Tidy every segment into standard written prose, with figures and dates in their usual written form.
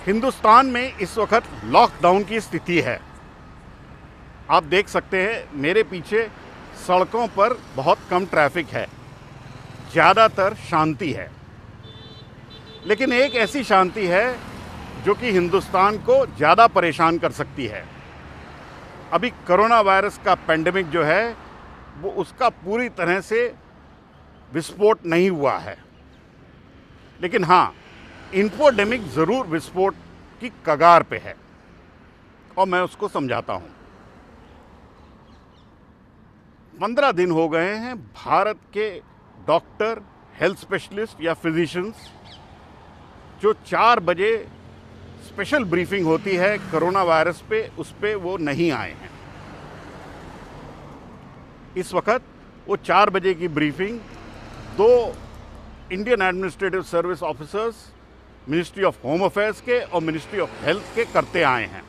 हिंदुस्तान में इस वक्त लॉकडाउन की स्थिति है। आप देख सकते हैं मेरे पीछे सड़कों पर बहुत कम ट्रैफिक है, ज़्यादातर शांति है। लेकिन एक ऐसी शांति है जो कि हिंदुस्तान को ज़्यादा परेशान कर सकती है। अभी कोरोना वायरस का पेंडेमिक जो है वो उसका पूरी तरह से विस्फोट नहीं हुआ है, लेकिन हाँ, इन्फोडेमिक ज़रूर विस्फोट की कगार पे है और मैं उसको समझाता हूँ। 15 दिन हो गए हैं भारत के डॉक्टर, हेल्थ स्पेशलिस्ट या फिजिशियंस जो 4 बजे स्पेशल ब्रीफिंग होती है कोरोना वायरस पे, उस पे वो नहीं आए हैं। इस वक्त वो 4 बजे की briefing 2 Indian administrative service officers, ministry of home affairs के और मिनिस्ट्री ऑफ हेल्थ के करते आए हैं।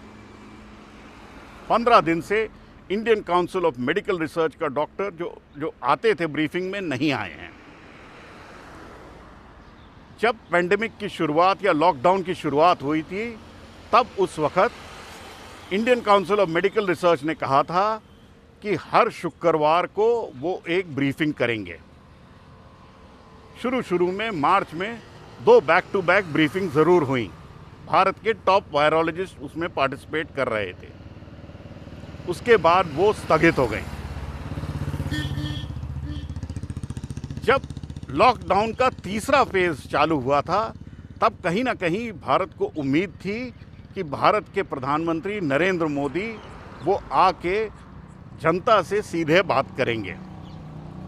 15 दिन से Indian council of medical research का डॉक्टर जो आते थे ब्रीफिंग में नहीं आए हैं। जब पेंडेमिक की शुरुआत या लॉकडाउन की शुरुआत हुई थी, तब उस वक्त Indian council of medical research ने कहा था कि हर शुक्रवार को वो एक ब्रीफिंग करेंगे। शुरू में मार्च में 2 बैक टू बैक ब्रीफिंग ज़रूर हुई। भारत के टॉप वायरोलॉजिस्ट उसमें पार्टिसिपेट कर रहे थे। उसके बाद वो स्थगित हो गई। जब लॉकडाउन का तीसरा फेज चालू हुआ था, तब कहीं ना कहीं भारत को उम्मीद थी कि भारत के प्रधानमंत्री नरेंद्र मोदी वो आके जनता से सीधे बात करेंगे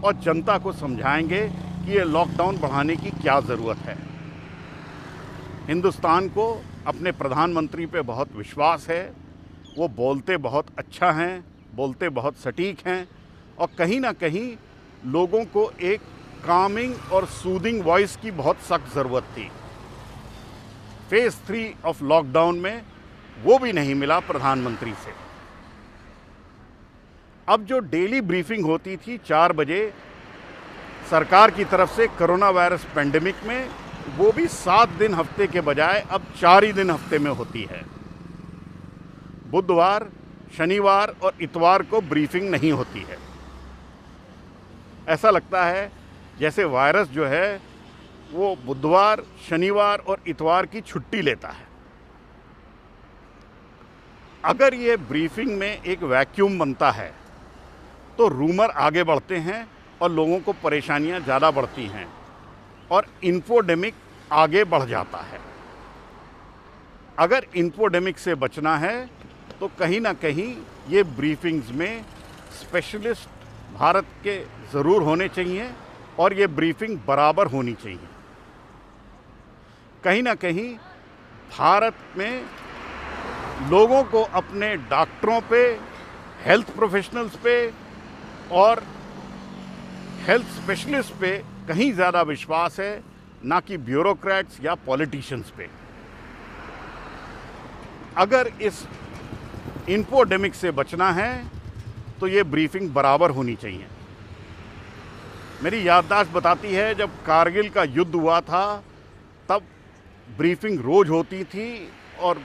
और जनता को समझाएंगे कि ये लॉकडाउन बढ़ाने की क्या ज़रूरत है। हिंदुस्तान को अपने प्रधानमंत्री पे बहुत विश्वास है। वो बोलते बहुत अच्छा हैं, बोलते बहुत सटीक हैं और कहीं ना कहीं लोगों को एक कामिंग और सूदिंग वॉइस की बहुत सख्त ज़रूरत थी। फेज़ 3 ऑफ लॉकडाउन में वो भी नहीं मिला प्रधानमंत्री से। अब जो डेली ब्रीफिंग होती थी 4 बजे सरकार की तरफ से कोरोना वायरस पेंडेमिक में, वो भी 7 दिन हफ्ते के बजाय अब 4 ही दिन हफ्ते में होती है। बुधवार, शनिवार और इतवार को ब्रीफिंग नहीं होती है। ऐसा लगता है जैसे वायरस जो है वो बुधवार, शनिवार और इतवार की छुट्टी लेता है। अगर ये ब्रीफिंग में एक वैक्यूम बनता है तो रूमर आगे बढ़ते हैं और लोगों को परेशानियां ज़्यादा बढ़ती हैं और इन्फोडेमिक आगे बढ़ जाता है। अगर इन्फोडेमिक से बचना है तो कहीं ना कहीं ये ब्रीफिंग्स में स्पेशलिस्ट भारत के ज़रूर होने चाहिए और ये ब्रीफिंग बराबर होनी चाहिए। कहीं ना कहीं भारत में लोगों को अपने डॉक्टरों पे, हेल्थ प्रोफेशनल्स पे और हेल्थ स्पेशलिस्ट पे कहीं ज़्यादा विश्वास है, ना कि ब्यूरोक्रेट्स या पॉलिटिशियंस पे। अगर इस इन्फोडेमिक से बचना है तो ये ब्रीफिंग बराबर होनी चाहिए। मेरी याददाश्त बताती है जब कारगिल का युद्ध हुआ था तब ब्रीफिंग रोज़ होती थी और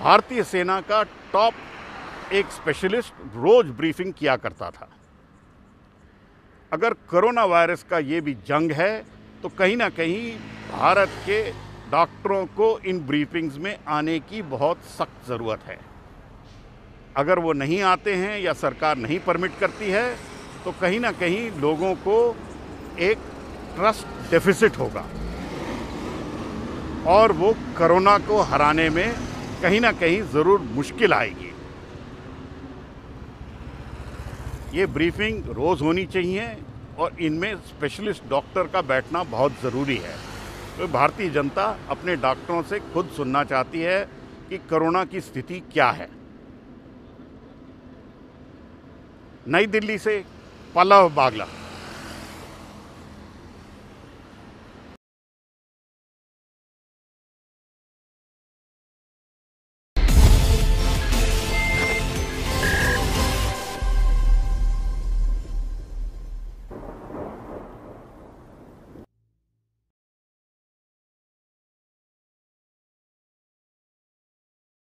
भारतीय सेना का टॉप एक स्पेशलिस्ट रोज़ ब्रीफिंग किया करता था। अगर कोरोना वायरस का ये भी जंग है तो कहीं ना कहीं भारत के डॉक्टरों को इन ब्रीफिंग्स में आने की बहुत सख्त ज़रूरत है। अगर वो नहीं आते हैं या सरकार नहीं परमिट करती है तो कहीं ना कहीं लोगों को एक ट्रस्ट डेफिसिट होगा और वो कोरोना को हराने में कहीं ना कहीं ज़रूर मुश्किल आएगी। ये ब्रीफिंग रोज़ होनी चाहिए और इनमें स्पेशलिस्ट डॉक्टर का बैठना बहुत ज़रूरी है। तो भारतीय जनता अपने डॉक्टरों से खुद सुनना चाहती है कि कोरोना की स्थिति क्या है। नई दिल्ली से पल्लव बागला।